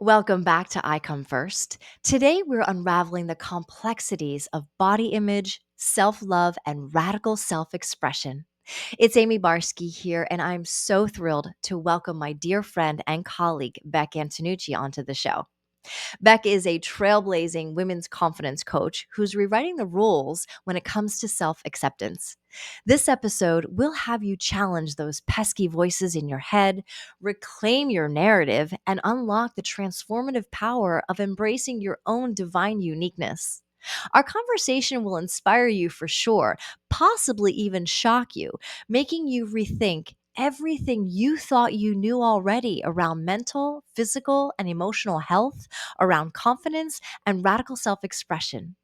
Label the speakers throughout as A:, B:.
A: Welcome back to I Come First. Today, we're unraveling the complexities of body image, self love, and radical self expression. It's Amie Barsky here, and I'm so thrilled to welcome my dear friend and colleague, Bek Antonucci, onto the show. Beck is a trailblazing women's confidence coach who's rewriting the rules when it comes to self acceptance. This episode will have you challenge those pesky voices in your head, reclaim your narrative, and unlock the transformative power of embracing your own divine uniqueness. Our conversation will inspire you for sure, possibly even shock you, making you rethink everything you thought you knew already around mental, physical, and emotional health, around confidence, and radical self expression.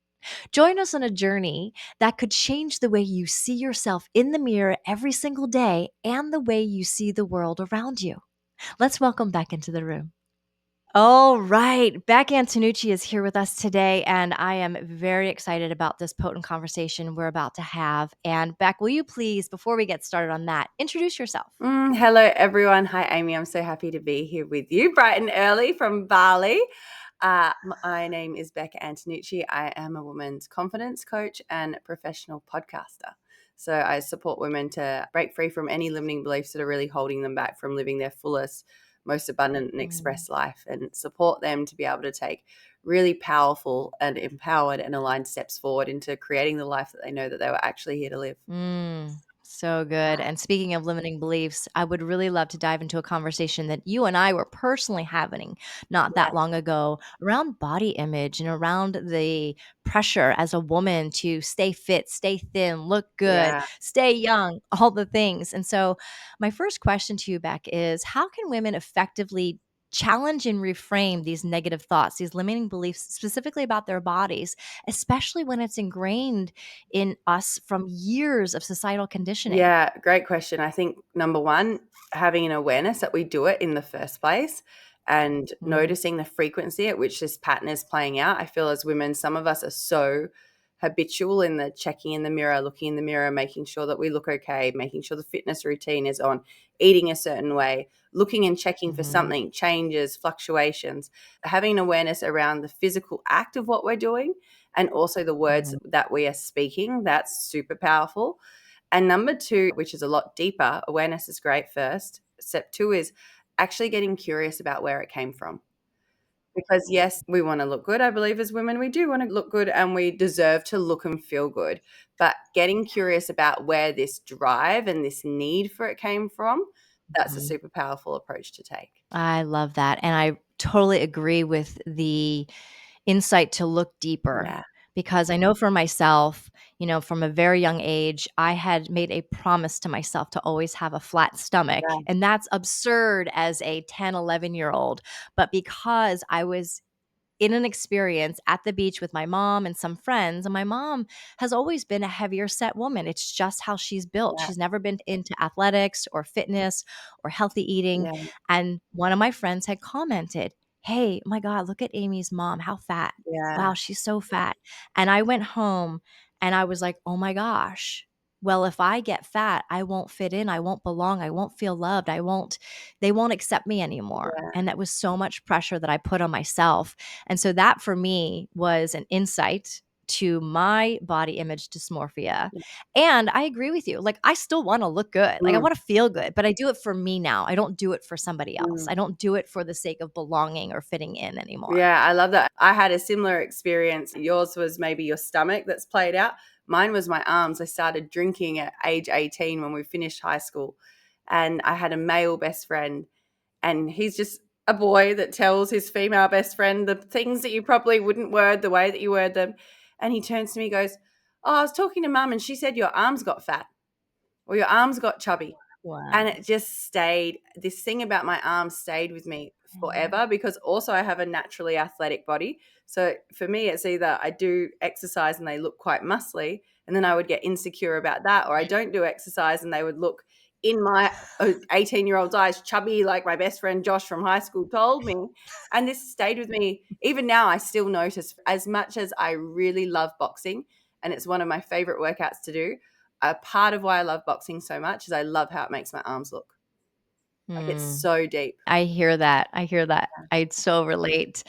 A: Join us on a journey that could change the way you see yourself in the mirror every single day and the way you see the world around you. Let's welcome Beck into the room. All right. Bek Antonucci is here with us today, and I am very excited about this potent conversation we're about to have. And Beck, will you please, before we get started on that, introduce yourself?
B: Hello, everyone. Hi, Amy. I'm so happy to be here with you bright and early from Bali. My name is Bek Antonucci. I am a women's confidence coach and professional podcaster. So I support women to break free from any limiting beliefs that are really holding them back from living their fullest, most abundant and express life, and support them to be able to take really powerful and empowered and aligned steps forward into creating the life that they know that they were actually here to live.
A: So good. And speaking of limiting beliefs, I would really love to dive into a conversation that you and I were personally having not that long ago around body image and around the pressure as a woman to stay fit, stay thin, look good,
B: Yeah.
A: stay young, all the things. And so, my first question to you, Beck, is how can women effectively challenge and reframe these negative thoughts, these limiting beliefs, specifically about their bodies, especially when it's ingrained in us from years of societal conditioning?
B: Yeah, great question. I think number one, having an awareness that we do it in the first place and
A: Mm,
B: noticing the frequency at which this pattern is playing out. I feel as women, some of us are so habitual in the checking in the mirror, looking in the mirror, making sure that we look okay, making sure the fitness routine is on, eating a certain way, looking and checking for
A: mhm,
B: something, changes, fluctuations, having an awareness around the physical act of what we're doing and also the words
A: mhm.
B: that we are speaking. That's super powerful. And number two, which is a lot deeper, awareness is great first. Step two is actually getting curious about where it came from. Because yes, we want to look good. I believe as women, we do want to look good and we deserve to look and feel good. But getting curious about where this drive and this need for it came from, that's a
A: Mhm.
B: super powerful approach to take.
A: I love that, and I totally agree with the insight to look deeper
B: Yeah.
A: because I know for myself, from a very young age, I had made a promise to myself to always have a flat stomach,
B: Yeah.
A: and that's absurd as a 10, 11-year-old, but because I was in an experience at the beach with my mom and some friends. And my mom has always been a heavier set woman. It's just how she's built.
B: Yeah.
A: She's never been into athletics or fitness or healthy eating.
B: Yeah.
A: And one of my friends had commented, "Hey, my God, look at Amy's mom. How fat.
B: Yeah.
A: Wow, she's so fat." And I went home and I was like, oh my gosh. Well, if I get fat, I won't fit in. I won't belong. I won't feel loved. They won't accept me anymore.
B: Yeah.
A: And that was so much pressure that I put on myself. And so that for me was an insight to my body image dysmorphia.
B: Yeah.
A: And I agree with you. Like, I still want to look good. Like, I
B: Mm.
A: want to feel good, but I do it for me now. I don't do it for somebody else.
B: Mm.
A: I don't do it for the sake of belonging or fitting in anymore.
B: Yeah, I love that. I had a similar experience. Yours was maybe your stomach that's played out. Mine was my arms. I started drinking at age 18 when we finished high school. And I had a male best friend, and he's just a boy that tells his female best friend the things that you probably wouldn't word the way that you word them. And he turns to me and goes, "Oh, I was talking to mum and she said your arms got fat or your arms got chubby." And
A: Wow.
B: it just stayed, this thing about my arms stayed with me forever because also I have a naturally athletic body. So for me, it's either I do exercise and they look quite muscly, and then I would get insecure about that, or I don't do exercise and they would look in my 18-year-old's eyes chubby, like my best friend Josh from high school told me. And this stayed with me. Even now, I still notice as much as I really love boxing and it's one of my favorite workouts to do. A part of why I love boxing so much is I love how it makes my arms look. Like, it's
A: Hmm.
B: so deep.
A: I hear that. I hear that. I so relate.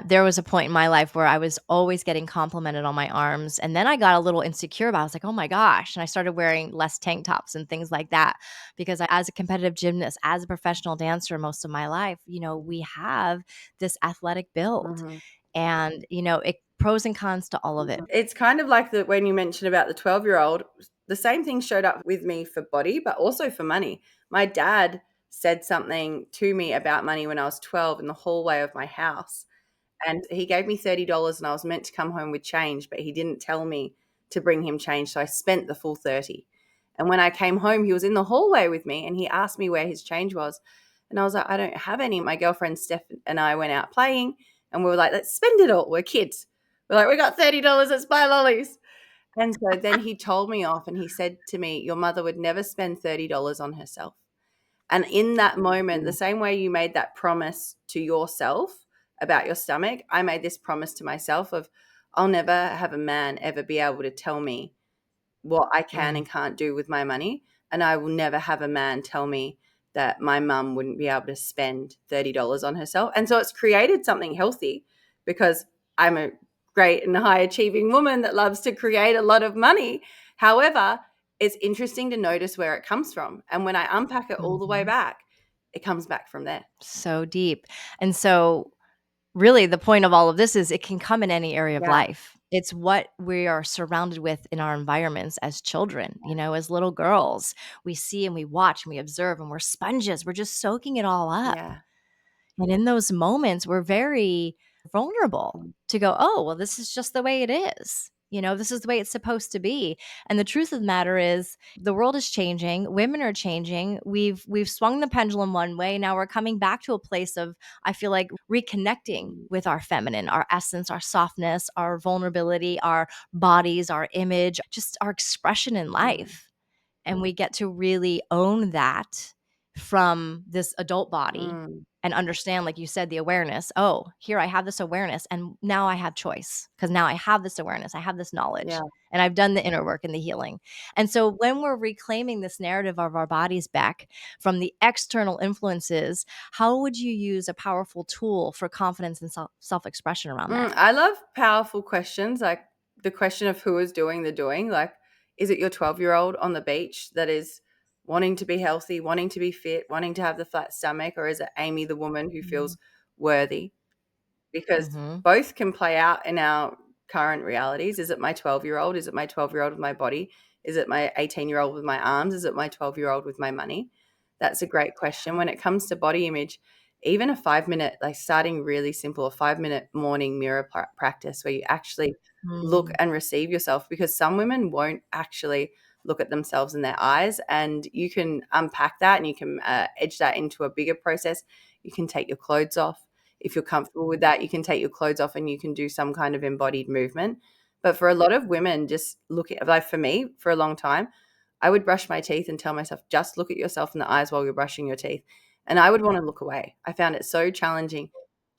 A: There was a point in my life where I was always getting complimented on my arms, and then I got a little insecure about it. I was like, "Oh my gosh," and I started wearing less tank tops and things like that because as a competitive gymnast, as a professional dancer most of my life, we have this athletic build
B: Mhm.
A: and, it pros and cons to all of it.
B: It's kind of like the when you mentioned about the 12-year-old, the same thing showed up with me for body, but also for money. My dad said something to me about money when I was 12 in the hallway of my house. And he gave me $30 and I was meant to come home with change, but he didn't tell me to bring him change. So I spent the full 30. And when I came home, he was in the hallway with me and he asked me where his change was. And I was like, I don't have any. My girlfriend Steph and I went out playing and we were like, let's spend it all. We're kids. We're like, we got $30, let's buy lollies. And so then he told me off and he said to me, your mother would never spend $30 on herself. And in that moment, the same way you made that promise to yourself about your stomach, I made this promise to myself of I'll never have a man ever be able to tell me what I can
A: Mm,
B: and can't do with my money. And I will never have a man tell me that my mum wouldn't be able to spend $30 on herself. And so it's created something healthy because I'm a great and high achieving woman that loves to create a lot of money. However, it's interesting to notice where it comes from. And when I unpack it all the way
A: mhm.
B: back, it comes back from there.
A: So deep. And so really the point of all of this is it can come in any area of
B: Yeah.
A: life. It's what we are surrounded with in our environments as children, as little girls. We see and we watch and we observe and we're sponges. We're just soaking it all up.
B: Yeah.
A: And in those moments, we're very vulnerable to go, oh, well, this is just the way it is. This is the way it's supposed to be. And the truth of the matter is the world is changing. Women are changing. We've swung the pendulum one way. Now we're coming back to a place of, I feel like, reconnecting with our feminine, our essence, our softness, our vulnerability, our bodies, our image, just our expression in
B: Mm.
A: life. And we get to really own that from this adult body
B: Mm.
A: and understand, like you said, the awareness. Oh, here I have this awareness, and now I have choice because now I have this awareness, I have this
B: Yeah.
A: knowledge, and I've done the inner work and the healing. And so when we're reclaiming this narrative of our bodies back from the external influences, how would you use a powerful tool for confidence and self expression around that?
B: I love powerful questions, like the question of who is doing the doing. Like, is it your 12-year-old on the beach that is wanting to be healthy, wanting to be fit, wanting to have the flat stomach, or is it Amy, the woman who feels worthy? Because
A: Mm-hmm.
B: both can play out in our current realities. Is it my 12-year-old? Is it my 12-year-old with my body? Is it my 18-year-old with my arms? Is it my 12-year-old with my money? That's a great question. When it comes to body image, even a 5 minute, like starting really simple, a 5 minute morning mirror practice where you actually look
A: Mm-hmm.
B: and receive yourself, because some women won't actually look at themselves in their eyes. And you can unpack that and you can edge that into a bigger process. You can take your clothes off. If you're comfortable with that, you can take your clothes off and you can do some kind of embodied movement. But for a lot of women, just look at, like for me, for a long time, I would brush my teeth and tell myself, just look at yourself in the eyes while you're brushing your teeth. And I would want to look away. I found it so challenging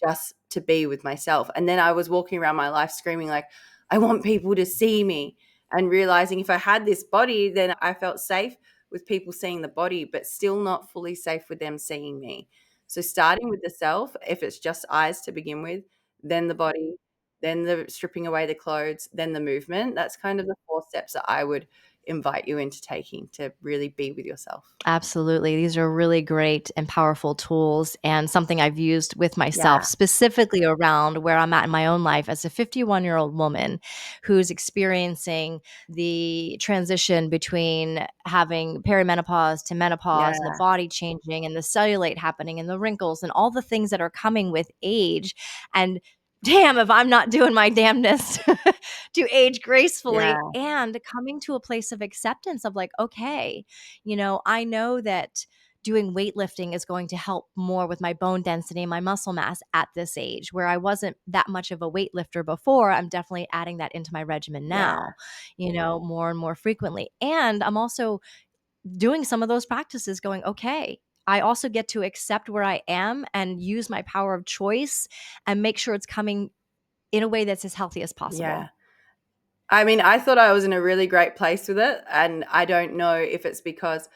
B: just to be with myself. And then I was walking around my life screaming, like, I want people to see me. And realizing if I had this body, then I felt safe with people seeing the body, but still not fully safe with them seeing me. So starting with the self, if it's just eyes to begin with, then the body, then the stripping away the clothes, then the movement. That's kind of the 4 steps that I would invite you into taking to really be with yourself.
A: Absolutely. These are really great and powerful tools, and something I've used with myself,
B: Yeah,
A: specifically around where I'm at in my own life as a 51-year-old woman who's experiencing the transition between having perimenopause to menopause and the
B: yeah,
A: body changing and the cellulite happening and the wrinkles and all the things that are coming with age. And damn, if I'm not doing my damnness to age gracefully
B: yeah,
A: and coming to a place of acceptance of like, okay, I know that doing weightlifting is going to help more with my bone density and my muscle mass at this age, where I wasn't that much of a weightlifter before. I'm definitely adding that into my regimen
B: yeah,
A: now, more and more frequently. And I'm also doing some of those practices going, okay, I also get to accept where I am and use my power of choice and make sure it's coming in a way that's as healthy as
B: yeah.
A: possible.
B: I mean, I thought I was in a really great place with it. And I don't know if it's because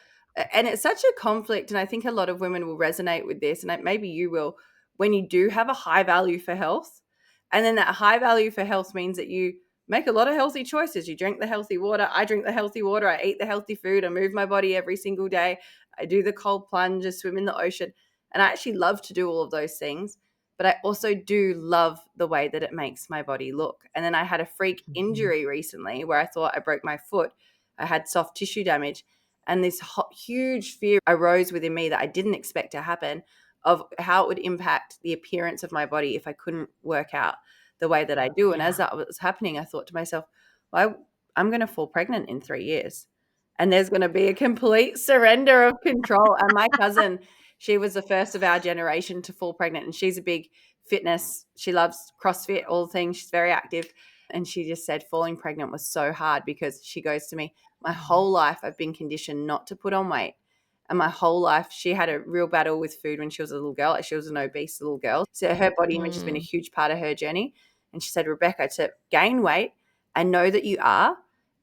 B: And it's such a conflict, and I think a lot of women will resonate with this, and maybe you will, when you do have a high value for health, and then that high value for health means that you make a lot of healthy choices. You drink the healthy water. I drink the healthy water. I eat the healthy food. I move my body every single day. I do the cold plunge. I swim in the ocean. And I actually love to do all of those things. But I also do love the way that it makes my body look. And then I had a freak
A: Mhm.
B: injury recently where I thought I broke my foot. I had soft tissue damage. And this huge fear arose within me that I didn't expect to happen, of how it would impact the appearance of my body if I couldn't work out the way that I do. And as
A: Yeah.
B: that was happening, I thought to myself, well, I'm going to fall pregnant in 3 years. And there's going to be a complete surrender of control. And my cousin, she was the first of our generation to fall pregnant. And she's a big fitness. She loves CrossFit, all things. She's very active. And she just said falling pregnant was so hard because she goes to me, my
A: Mhm.
B: whole life I've been conditioned not to put on weight. And my whole life, she had a real battle with food when she was a little girl. Like, she was an obese little girl. So her body image has been a
A: Mm.
B: huge part of her journey. And she said, Rebecca, to gain weight and know that you are,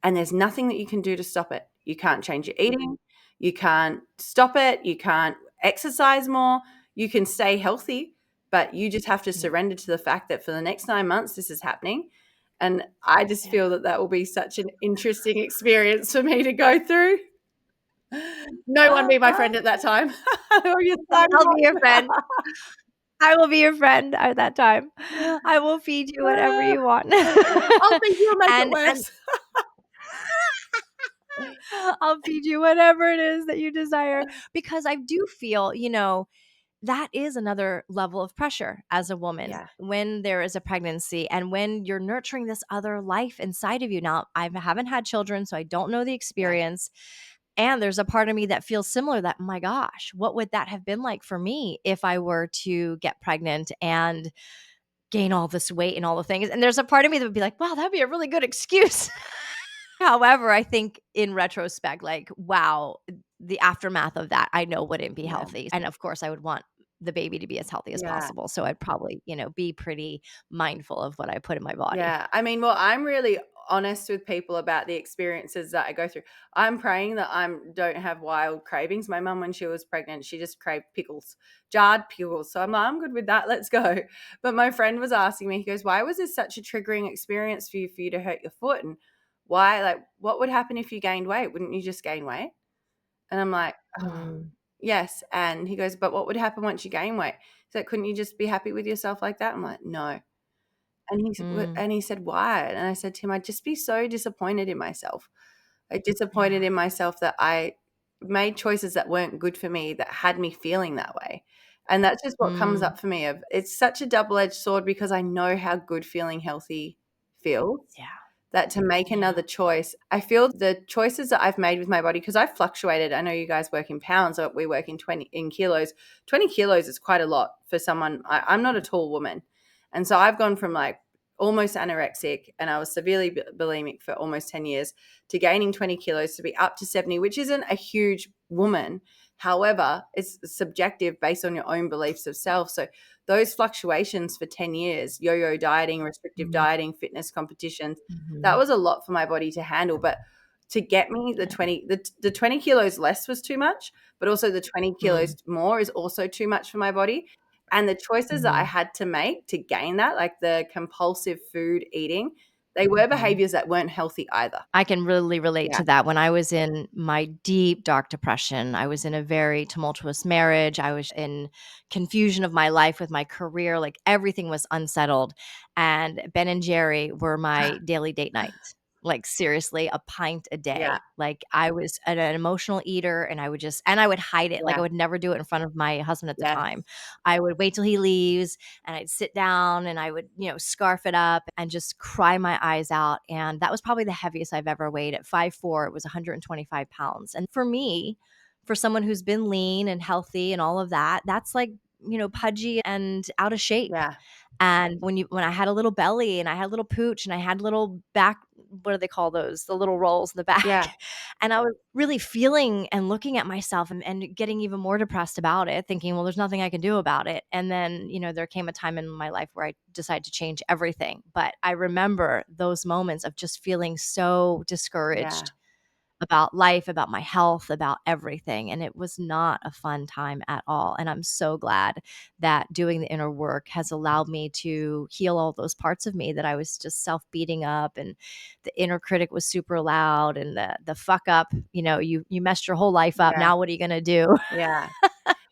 B: and there's nothing that you can do to stop it. You can't change your eating. You can't stop it. You can't exercise more. You can stay healthy, but you just have to
A: Yeah.
B: surrender to the fact that for the next 9 months, this is happening. And I just
A: Yeah.
B: feel that that will be such an interesting experience for me to go through. No one be my friend at that time. Or you signing
A: I'll be your
B: off.
A: friend. I will be your friend at that time. I will feed you whatever you want.
B: I'll think you'll make it
A: And
B: worse.
A: I'll feed you whatever it is that you desire because I do feel, that is another level of pressure as a woman
B: Yeah,
A: when there is a pregnancy and when you're nurturing this other life inside of you. Now, I haven't had children, so I don't know the
B: yeah,
A: experience. And there's a part of me that feels similar that, my gosh, what would that have been like for me if I were to get pregnant and gain all this weight and all the things? And there's a part of me that would be like, wow, that'd be a really good excuse. However, I think in retrospect, like, wow, the aftermath of that, I know wouldn't be
B: yeah,
A: healthy. And of course, I would want the baby to be as healthy as
B: yeah.
A: possible. So I'd probably, be pretty mindful of what I put in my body.
B: Yeah. I mean, well, I'm really honest with people about the experiences that I go through. I'm praying that I don't have wild cravings. My mum, when she was pregnant, she just craved pickles, jarred pickles. So I'm like, I'm good with that. Let's go. But my friend was asking me, he goes, why was this such a triggering experience for you to hurt your foot? And why, like, what would happen if you gained weight? Wouldn't you just gain weight? And I'm like, oh,
A: Mm,
B: yes. And he goes, but what would happen once you gain weight? He's like, couldn't you just be happy with yourself like that? I'm like, no.
A: mm,
B: And he said, "Why?" And I said to him, "I'd just be so disappointed in myself. Like, disappointed
A: yeah.
B: in myself that I made choices that weren't good for me, that had me feeling that way." And that's just what comes
A: Mm,
B: up for me. Of It's such a double-edged sword because I know how good feeling healthy feels,
A: yeah.
B: that to make
A: Yeah.
B: another choice, I feel the choices that I've made with my body, because I've fluctuated. I know you guys work in pounds, or we work in 20 in kilos. 20 kilos is quite a lot for someone. I'm not a tall woman. And so I've gone from like almost anorexic, and I was severely bulimic for almost 10 years, to gaining 20 kilos to be up to 70, which isn't a huge woman. However, it's subjective based on your own beliefs of self. So those fluctuations for 10 years, yo-yo dieting, restrictive
A: Mm,
B: dieting, fitness competitions, that
A: mhm,
B: was a lot for my body to handle. But to get me the
A: yeah.
B: 20, the 20 kilos less was too much, but also the 20 kilos
A: Mm,
B: more is also too much for my body. And the choices that I
A: mhm,
B: had to make to gain that, like the compulsive food eating, they were
A: mhm.
B: behaviors that weren't healthy either.
A: I can really relate
B: Yeah.
A: to that. When I was in my deep, dark depression, I was in a very tumultuous marriage. I was in confusion of my life with my career, like everything was unsettled. And Ben and Jerry were my daily date night. Like seriously, a pint a
B: Yeah.
A: day. Like I was an emotional eater and I would hide it. Like I
B: Yeah.
A: would never do it in front of my husband at the
B: Yes.
A: time. I would wait till he leaves and I'd sit down and I would, scarf it up and just cry my eyes out. And that was probably the heaviest I've ever weighed. At 5'4", it was 125 pounds. And for me, for someone who's been lean and healthy and all of that, that's like, pudgy and out of shape.
B: Yeah.
A: And when I had a little belly and I had a little pooch and I had little back, what do they call those? The little rolls in the back.
B: Yeah.
A: And I was really feeling and looking at myself and getting even more depressed about it, thinking, well, there's nothing I can do about it. And then, there came a time in my life where I decided to change everything. But I remember those moments of just feeling so
B: Yeah.
A: discouraged about life, about my health, about everything, and it was not a fun time at all, and I'm so glad that doing the inner work has allowed me to heal all those parts of me that I was just self-beating up, and the inner critic was super loud, and the "fuck up," "You messed your whole life up,
B: Yeah,
A: now what are you gonna do?"
B: yeah.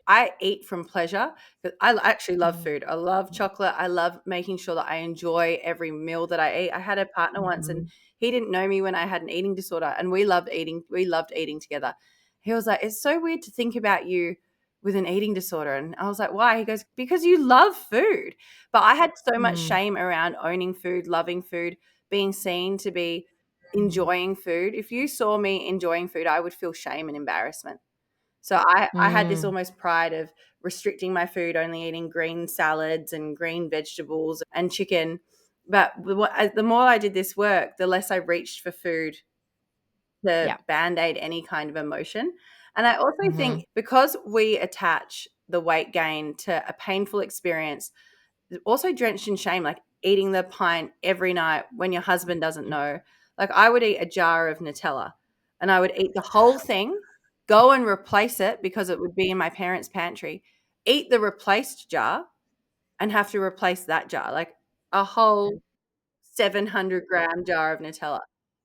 B: I eat from pleasure, but actually love
A: Mm,
B: food. I love chocolate. I love making sure that I enjoy every meal that I eat. I had a partner once, and
A: mhm,
B: he didn't know me when I had an eating disorder, and we loved eating. We loved eating together. He was like, "It's so weird to think about you with an eating disorder," and I was like, "Why?" He goes, "Because you love food." But I had so much
A: mm,
B: shame around owning food, loving food, being seen to be enjoying food. If you saw me enjoying food, I would feel shame and embarrassment. So I had this
A: mm,
B: almost pride of restricting my food, only eating green salads and green vegetables and chicken. But the more I did this work, the less I reached for food to
A: yeah,
B: band-aid any kind of emotion. And I also
A: mhm,
B: think because we attach the weight gain to a painful experience, also drenched in shame, like eating the pint every night when your husband doesn't
A: mm,
B: know. Like I would eat a jar of Nutella and I would eat the whole thing, go and replace it because it would be in my parents' pantry, eat the replaced jar and have to replace that jar, like a whole 700-gram jar of Nutella.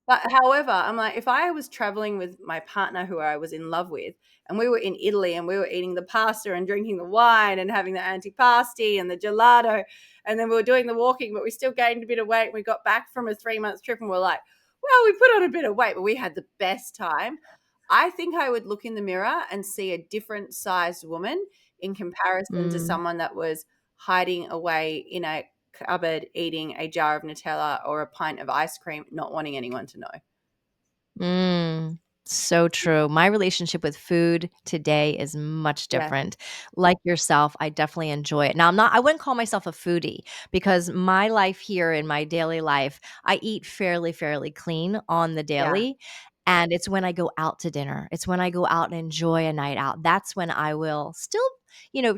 B: But however, I'm like, if I was traveling with my partner who I was in love with, and we were in Italy and we were eating the pasta and drinking the wine and having the antipasti and the gelato, and then we were doing the walking, but we still gained a bit of weight. We got back from a 3 month trip and we're like, well, we put on a bit of weight, but we had the best time. I think I would look in the mirror and see a different sized woman in comparison to
A: mm.
B: someone that was hiding away in a cupboard eating a jar of Nutella or a pint of ice cream, not wanting anyone to know.
A: Mm, so true. My relationship with food today is much
B: Yeah,
A: different. Like yourself, I definitely enjoy it. Now, I wouldn't call myself a foodie because my life here in my daily life, I eat fairly clean on the
B: yeah,
A: daily. And it's when I go out to dinner. It's when I go out and enjoy a night out. That's when I will still,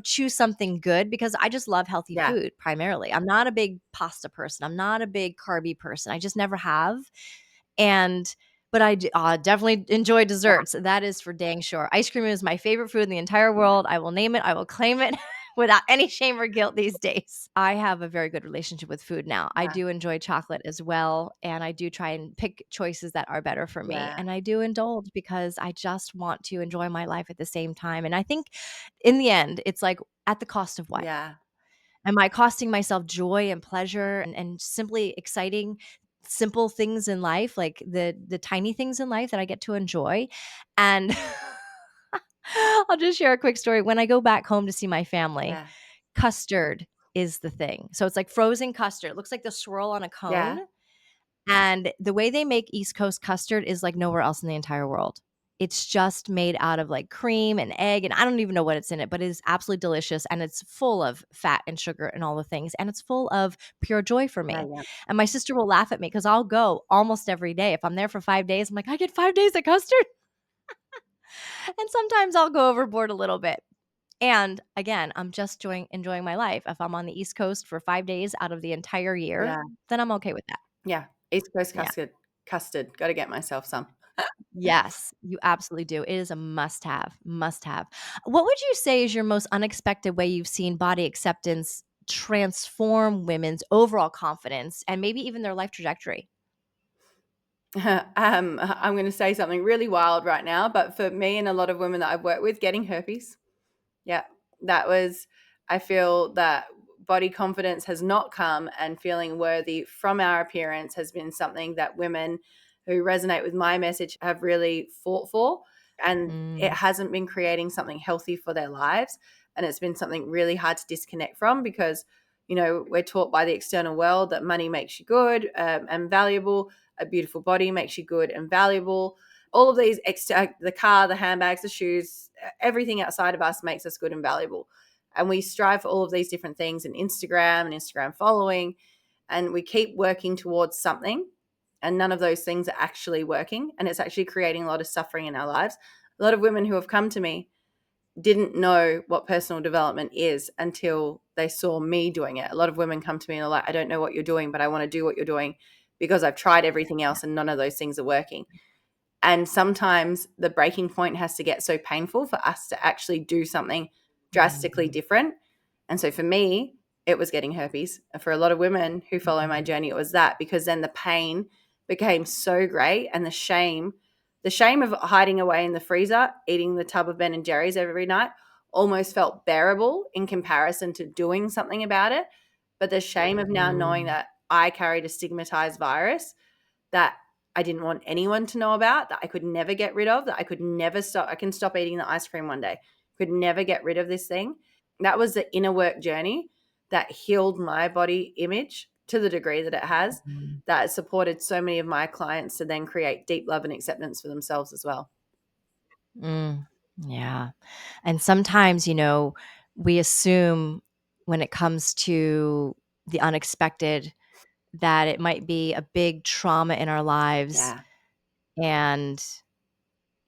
A: choose something good because I just love healthy
B: yeah,
A: food primarily. I'm not a big pasta person. I'm not a big carby person. I just never have. And but definitely enjoy
B: yeah,
A: desserts. That is for dang sure. Ice cream is my favorite food in the entire world. I will name it. I will claim it without any shame or guilt these days. I have a very good relationship with food now. I
B: yeah,
A: do enjoy chocolate as well, and I do try and pick choices that are better for me.
B: yeah,
A: And I do indulge because I just want to enjoy my life at the same time. And I think in the end, it's like at the cost of what?
B: yeah,
A: Am I costing myself joy and pleasure and simply exciting simple things in life, like the tiny things in life that I get to enjoy? And I'll just share a quick story. When I go back home to see my family,
B: yeah,
A: custard is the thing. So it's like frozen custard. It looks like the swirl on a cone.
B: yeah,
A: And the way they make East Coast custard is like nowhere else in the entire world. It's just made out of like cream and egg, and I don't even know what it's in it, but it is absolutely delicious. And it's full of fat and sugar and all the things. And it's full of pure joy for
B: yeah,
A: me.
B: yeah,
A: And my sister will laugh at me because I'll go almost every day. If I'm there for 5 days, I'm like, I get 5 days of custard. And sometimes I'll go overboard a little bit. And again, I'm just enjoying my life. If I'm on the East Coast for 5 days out of the entire year,
B: yeah,
A: then I'm okay with that.
B: yeah. East Coast
A: Yeah.
B: custard. Got to get myself some.
A: Yes, you absolutely do. It is a must have, must have. What would you say is your most unexpected way you've seen body acceptance transform women's overall confidence and maybe even their life trajectory?
B: I'm going to say something really wild right now, but for me and a lot of women that I've worked with, getting herpes. Yeah, that was, I feel that body confidence has not come, and feeling worthy from our appearance has been something that women who resonate with my message have really fought for. And it
A: Mm,
B: hasn't been creating something healthy for their lives. And it's been something really hard to disconnect from because, we're taught by the external world that money makes you good and valuable, a beautiful body makes you good and valuable. All of these extra, the car, the handbags, the shoes, everything outside of us makes us good and valuable. And we strive for all of these different things in Instagram and Instagram following, and we keep working towards something, and none of those things are actually working. And it's actually creating a lot of suffering in our lives. A lot of women who have come to me didn't know what personal development is until they saw me doing it. A lot of women come to me and are like, I don't know what you're doing, but I want to do what you're doing because I've tried everything else and none of those things are working. And sometimes the breaking point has to get so painful for us to actually do something drastically
A: Mhm.
B: different. And so for me, it was getting herpes. And for a lot of women who follow my
A: Mhm.
B: journey, it was that, because then the pain became so great, and the shame of hiding away in the freezer, eating the tub of Ben and Jerry's every night, almost felt bearable in comparison to doing something about it. But the shame of now knowing
A: Mm.
B: that I carried a stigmatized virus that I didn't want anyone to know about, that I could never get rid of, that I could never stop. I can stop eating the ice cream one day, could never get rid of this thing. That was the inner work journey that healed my body image to the degree that it has,
A: Mhm.
B: that has supported so many of my clients to then create deep love and acceptance for themselves as well.
A: Mm. Yeah. And sometimes, we assume when it comes to the unexpected that it might be a big trauma in our lives,
B: Yeah.
A: and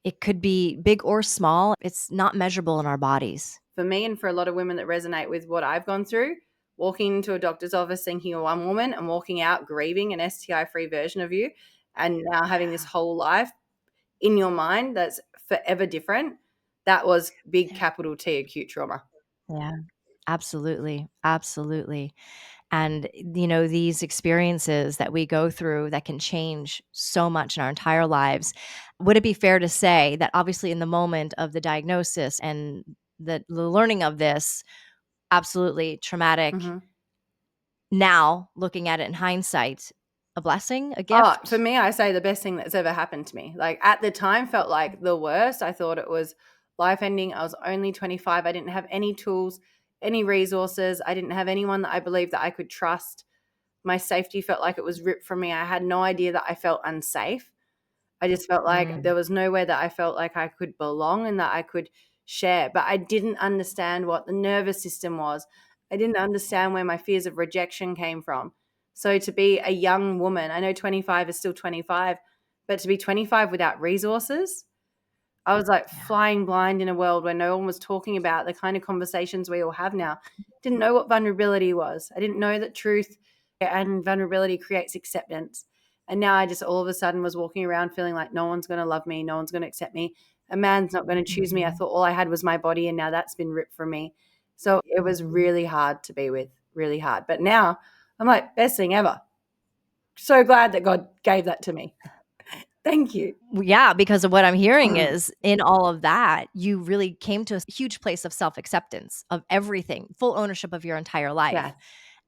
A: it could be big or small. It's not measurable in our bodies.
B: For me and for a lot of women that resonate with what I've gone through, walking into a doctor's office thinking you're one woman and walking out grieving an STI free version of you, and now having this
A: Yeah.
B: whole life in your mind that's forever different, that was big
A: Yeah.
B: capital T acute trauma.
A: Yeah. Absolutely. Absolutely. And, these experiences that we go through that can change so much in our entire lives. Would it be fair to say that obviously in the moment of the diagnosis and the learning of this, absolutely traumatic.
B: Mhm.
A: Now, looking at it in hindsight, a blessing, a
B: Oh, for
A: gift?
B: me, I say the best thing that's ever happened to me. Like, at the time felt like the worst. I thought it was life ending. I was only 25. I didn't have any tools, any resources. I didn't have anyone that I believed that I could trust. My safety felt like it was ripped from me. I had no idea that I felt unsafe. I just felt like
A: Mm,
B: there was nowhere that I felt like I could belong and that I could share. But I didn't understand what the nervous system was. I didn't understand where my fears of rejection came from. So to be a young woman, I know 25 is still 25, but to be 25 without resources, I was like
A: yeah,
B: flying blind in a world where no one was talking about the kind of conversations we all have now. Didn't know what vulnerability was. I didn't know that truth and vulnerability creates acceptance. And now I just all of a sudden was walking around feeling like no one's going to love me, no one's going to accept me, a man's not going to choose me. I
A: mhm,
B: thought all I had was my body, and now that's been ripped from me. So it was
A: mhm.
B: really hard to be with, really hard. But now I'm like, best thing ever. So glad that God gave that to me. Thank you.
A: Yeah, because of what I'm hearing is in all of that, you really came to a huge place of self-acceptance of everything, full ownership of your entire
B: Yeah,
A: life.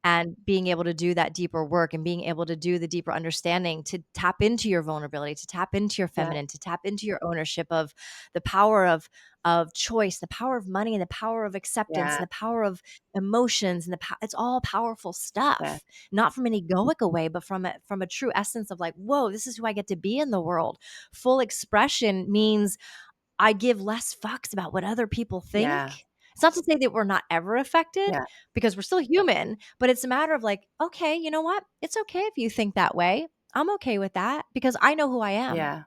A: And being able to do that deeper work and being able to do the deeper understanding to tap into your vulnerability, to tap into your
B: yeah,
A: feminine, to tap into your ownership of the power of choice, the power of money, and the power of acceptance,
B: yeah,
A: and the power of emotions, and it's all powerful
B: yeah,
A: stuff. Not from an egoic way, but from a true essence of like, whoa, this is who I get to be in the world. Full expression means I give less fucks about what other people
B: yeah,
A: think. It's not to say that we're not ever affected
B: yeah,
A: because we're still human, but it's a matter of like, okay, you know what? It's okay if you think that way. I'm okay with that because I know who I am.
B: yeah.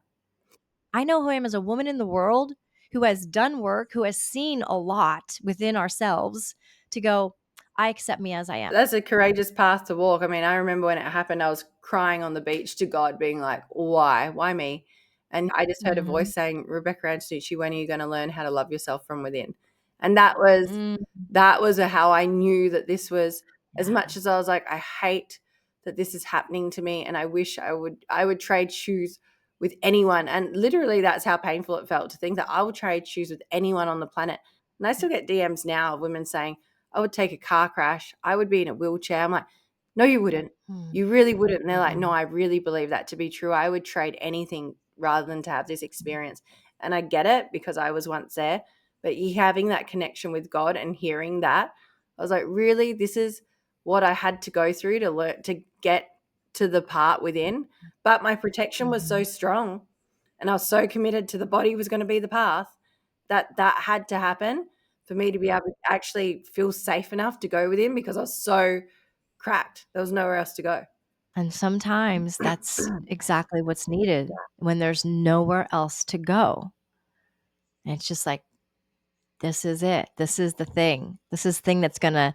A: I know who I am as a woman in the world who has done work, who has seen a lot within ourselves to go, I accept me as I am.
B: That's a courageous path to walk. I mean, I remember when it happened, I was crying on the beach to God, being like, why? Why me? And I just heard a
A: Mhm.
B: voice saying, Rebecca Antonucci, when are you going to learn how to love yourself from within? And that was how I knew that this was, as
A: Yeah.
B: much as I was like, I hate that this is happening to me, and I wish I would trade shoes with anyone. And literally that's how painful it felt to think that I would trade shoes with anyone on the planet. And I still get DMs now of women saying, I would take a car crash. I would be in a wheelchair. I'm like, no, you wouldn't.
A: Mm.
B: You really wouldn't. And they're like, no,
A: Mm-mm.
B: I really believe that to be true. I would trade anything rather than to have this experience. And I get it because I was once there. But you having that connection with God and hearing that, I was like, really, this is what I had to go through to learn to get to the part within. But my protection was so
A: Mhm.
B: strong, and I was so committed to the body was going to be the path, that that had to happen for me to be able to actually feel safe enough to go with him, because I was so cracked. There was nowhere else to go.
A: And sometimes that's exactly what's needed when there's nowhere else to go. And it's just like, this is it. This is the thing. This is the thing that's gonna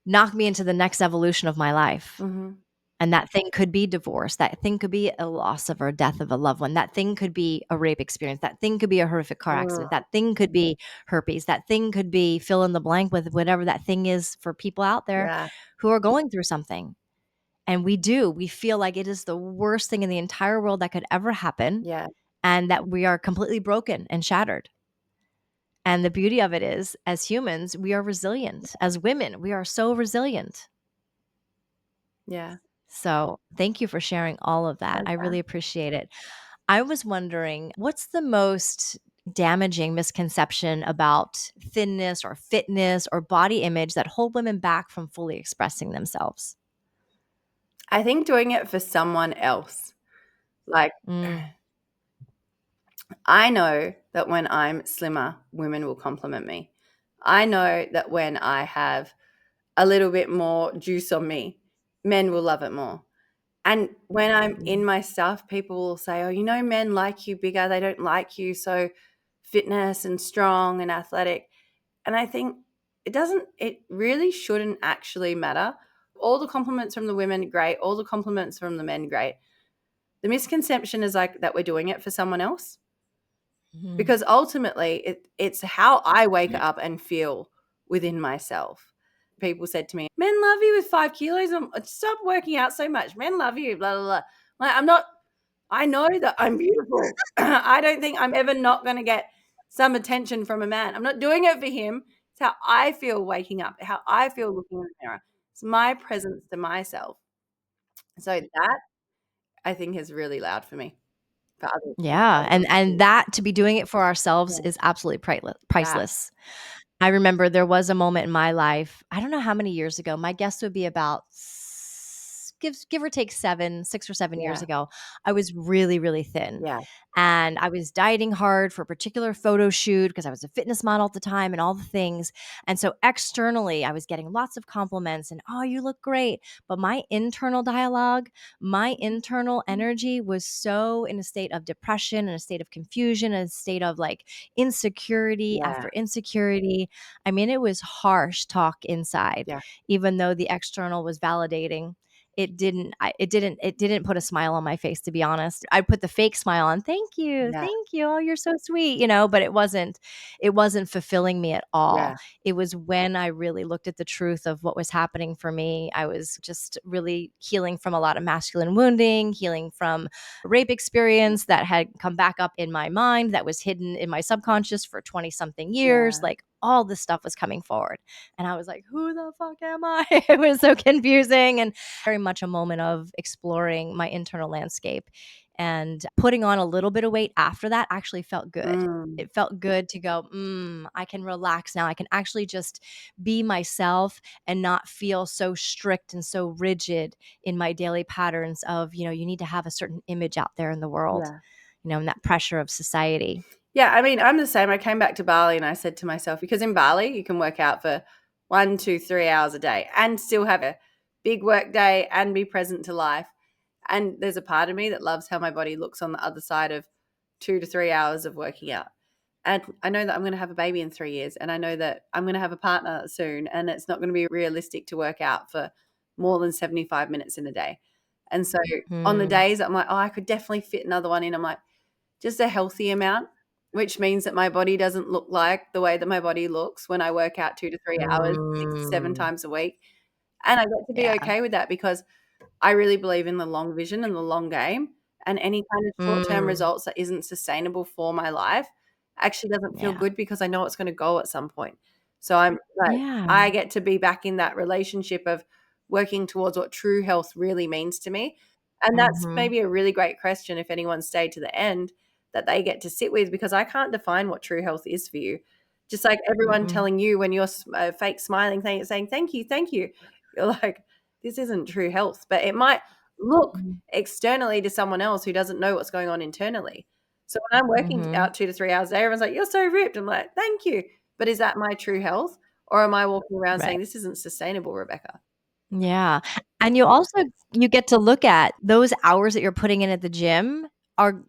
A: knock me into the next evolution of my life.
B: Mhm.
A: And that thing could be divorce. That thing could be a loss of or death of a loved one. That thing could be a rape experience. That thing could be a horrific car accident.
B: Mm,
A: That thing could be herpes. That thing could be fill in the blank with whatever that thing is for people out there
B: yeah,
A: who are going through something. And we feel like it is the worst thing in the entire world that could ever happen
B: yeah,
A: and that we are completely broken and shattered. And the beauty of it is, as humans, we are resilient. As women, we are so resilient.
B: yeah.
A: So thank you for sharing all of that. I
B: Pleasure.
A: really appreciate it. I was wondering, what's the most damaging misconception about thinness or fitness or body image that hold women back from fully expressing themselves?
B: I think doing it for someone else. Like,
A: Mm,
B: I know that when I'm slimmer, women will compliment me. I know that when I have a little bit more juice on me, men will love it more. And when I'm in
A: mm,
B: my stuff, people will say, "Oh, men like you bigger. They don't like you so fitness and strong and athletic." And I think it really shouldn't actually matter. All the compliments from the women, great. All the compliments from the men, great. The misconception is like that we're doing it for someone else,
A: mhm.
B: because ultimately it's how I wake up and feel within myself. People said to me, "Men love you with 5 kilos. Stop working out so much. Men love you." Blah blah blah. Like, I'm not. I know that I'm beautiful. I don't think I'm ever not going to get some attention from a man. I'm not doing it for him. It's how I feel waking up. How I feel looking in the mirror. It's my presence to myself. So that, I think, is really loud for me. For
A: Yeah,
B: other
A: and
B: women too.
A: that to be doing it for ourselves
B: Yeah.
A: is absolutely
B: Yeah.
A: priceless. I remember there was a moment in my life, I don't know how many years ago, my guess would be about give or take 6 or 7 years
B: Yeah.
A: ago. I was really, really thin.
B: Yeah.
A: And I was dieting hard for a particular photo shoot because I was a fitness model at the time and all the things. And so externally, I was getting lots of compliments and, oh, you look great. But my internal dialogue, my internal energy was so in a state of depression, in a state of confusion, in a state of like insecurity
B: Yeah.
A: after insecurity. I mean, it was harsh talk inside,
B: Yeah.
A: even though the external was validating. It didn't put a smile on my face, to be honest. I put the fake smile on.
B: Yeah.
A: Thank you. Oh, you're so sweet, but it wasn't fulfilling me at all.
B: Yeah.
A: It was when I really looked at the truth of what was happening for me. I was just really healing from a lot of masculine wounding, healing from rape experience that had come back up in my mind, that was hidden in my subconscious for 20 something years.
B: Yeah.
A: Like all this stuff was coming forward. And I was like, who the fuck am I? It was so confusing and very much a moment of exploring my internal landscape. And putting on a little bit of weight after that actually felt good.
B: Mm.
A: It felt good to go, I can relax now. I can actually just be myself and not feel so strict and so rigid in my daily patterns of, you need to have a certain image out there in the world,
B: Yeah.
A: and that pressure of society.
B: Yeah, I mean, I'm the same. I came back to Bali and I said to myself, because in Bali you can work out for 1, 2, 3 hours a day and still have a big work day and be present to life. And there's a part of me that loves how my body looks on the other side of 2 to 3 hours of working out. And I know that I'm going to have a baby in 3 years, and I know that I'm going to have a partner soon, and it's not going to be realistic to work out for more than 75 minutes in a day. And so on the
A: Mm,
B: days I'm like, oh, I could definitely fit another one in, I'm like, just a healthy amount, which means that my body doesn't look like the way that my body looks when I work out 2 to 3 hours, 6 to 7
A: mm,
B: times a week. And I get to be
A: yeah.
B: okay with that because I really believe in the long vision and the long game, and any kind of short-term
A: Mm,
B: results that isn't sustainable for my life actually doesn't feel
A: yeah.
B: good because I know it's gonna go at some point. So I'm like,
A: Yeah.
B: I get to be back in that relationship of working towards what true health really means to me, and that's
A: Mhm.
B: maybe a really great question if anyone stayed to the end that they get to sit with, because I can't define what true health is for you. Just like everyone
A: Mm-mm.
B: telling you when you're fake smiling, saying, "Thank you, thank you." You're like, "This isn't true health," but it might look
A: Mhm.
B: externally to someone else who doesn't know what's going on internally. So when I'm working
A: Mhm.
B: out 2 to 3 hours a day, everyone's like, "You're so ripped." I'm like, "Thank you." But is that my true health? Or am I walking around
A: Right.
B: saying, "This isn't sustainable, Rebecca?"
A: Yeah. And you get to look at those hours that you're putting in at the gym are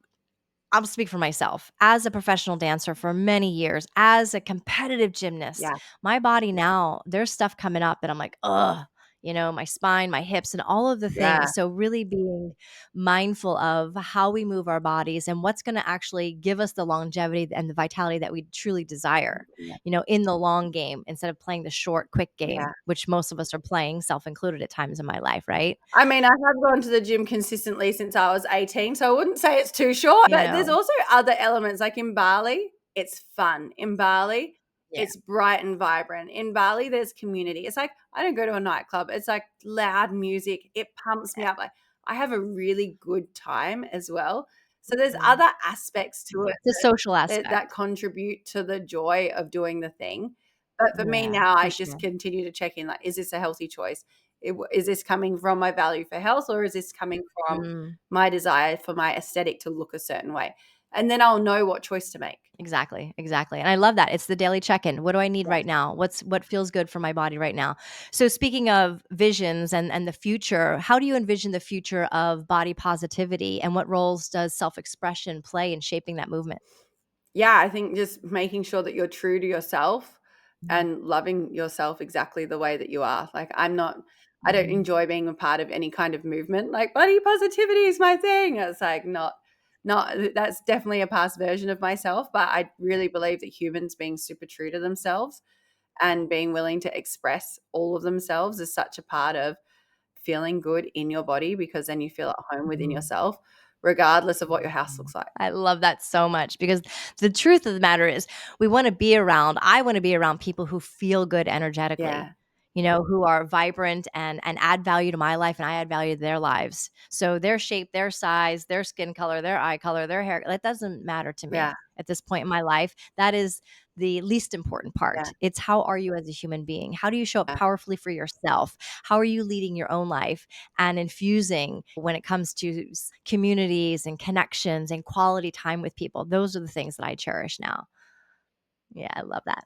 A: I'll speak for myself. As a professional dancer for many years, as a competitive gymnast,
B: Yeah,
A: my body now, there's stuff coming up that I'm like, "Ugh." my spine, my hips, and all of the
B: Yeah.
A: things. So, really being mindful of how we move our bodies and what's going to actually give us the longevity and the vitality that we truly desire,
B: Yeah.
A: in the long game instead of playing the short, quick
B: Yeah.
A: game, which most of us are playing, self included at times in my life, right?
B: I mean, I have gone to the gym consistently since I was 18, so I wouldn't say it's too short,
A: You
B: but there's
A: know,
B: also other elements, like in Bali, it's fun. In Bali,
A: yeah,
B: it's bright and vibrant. In Bali, there's community. It's like I don't go to a nightclub. It's like loud music. It pumps me up. Like I have a really good time as well. So there's
A: mhm.
B: other aspects to it
A: The social
B: that
A: aspect.
B: contribute to the joy of doing the thing. But for me
A: Yeah,
B: now,
A: for
B: I just
A: sure.
B: continue to check in, like, is this a healthy choice? Is this coming from my value for health, or is this coming from
A: Mm.
B: my desire for my aesthetic to look a certain way? And then I'll know what choice to make.
A: Exactly, exactly, and I love that. It's the daily check-in. What do I need
B: Yeah.
A: right now? What feels good for my body right now? So speaking of visions and the future, how do you envision the future of body positivity, and what roles does self-expression play in shaping that movement?
B: Yeah, I think just making sure that you're true to yourself
A: Mhm,
B: and loving yourself exactly the way that you are. Like I don't
A: mhm,
B: enjoy being a part of any kind of movement. Like body positivity is my thing. It's like not that's definitely a past version of myself, but I really believe that humans being super true to themselves and being willing to express all of themselves is such a part of feeling good in your body, because then you feel at home within
A: mhm.
B: yourself regardless of what your house
A: Mhm.
B: looks like.
A: I love that so much because the truth of the matter is I want to be around people who feel good energetically,
B: Yeah.
A: who are vibrant and add value to my life and I add value to their lives. So their shape, their size, their skin color, their eye color, their hair, that doesn't matter to
B: Yeah.
A: me at this point in my life. That is the least important
B: Yeah.
A: part. It's how are you as a human being? How do you show up
B: Yeah.
A: powerfully for yourself? How are you leading your own life? And infusing when it comes to communities and connections and quality time with people. Those are the things that I cherish now. Yeah, I love that.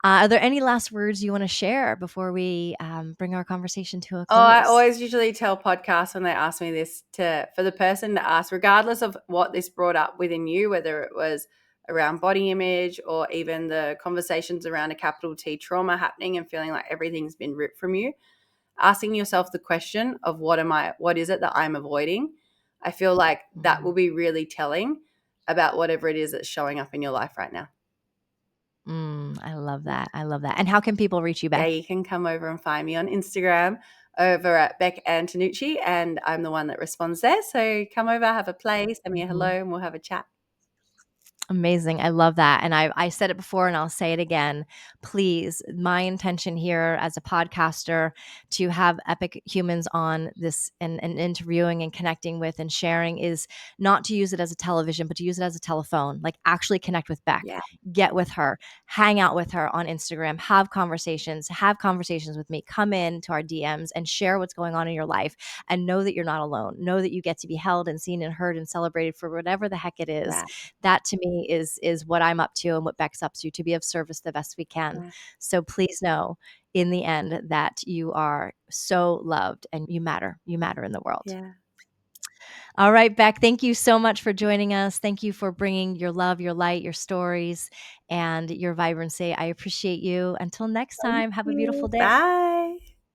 A: Are there any last words you want to share before we bring our conversation to a
B: Oh, I
A: close?
B: always usually tell podcasts when they ask me this to for the person to ask, regardless of what this brought up within you, whether it was around body image or even the conversations around a capital T trauma happening and feeling like everything's been ripped from you, asking yourself the question of what is it that I'm avoiding? I feel like that
A: Mhm.
B: will be really telling about whatever it is that's showing up in your life right now.
A: I love that. I love that. And how can people reach you,
B: Yeah,
A: Beck?
B: you can come over and find me on Instagram over at Bek Antonucci, and I'm the one that responds there. So come over, have a play, send me a hello,
A: Mhm.
B: and we'll have a chat.
A: Amazing. I love that. And I said it before and I'll say it again. Please, my intention here as a podcaster to have epic humans on this and interviewing and connecting with and sharing is not to use it as a television, but to use it as a telephone. Like actually connect with Beck,
B: Yeah,
A: get with her, hang out with her on Instagram, have conversations with me, come in to our DMs and share what's going on in your life and know that you're not alone. Know that you get to be held and seen and heard and celebrated for whatever the heck it is.
B: yeah,
A: That to me is what I'm up to and what Beck's up to be of service the best we can.
B: yeah,
A: So please know in the end that you are so loved and you matter. You matter in the world.
B: yeah.
A: All right, Beck, thank you so much for joining us. Thank you for bringing your love, your light, your stories, and your vibrancy. I appreciate you. Until next
B: Thank
A: time, have a beautiful
B: you.
A: day.
B: Bye.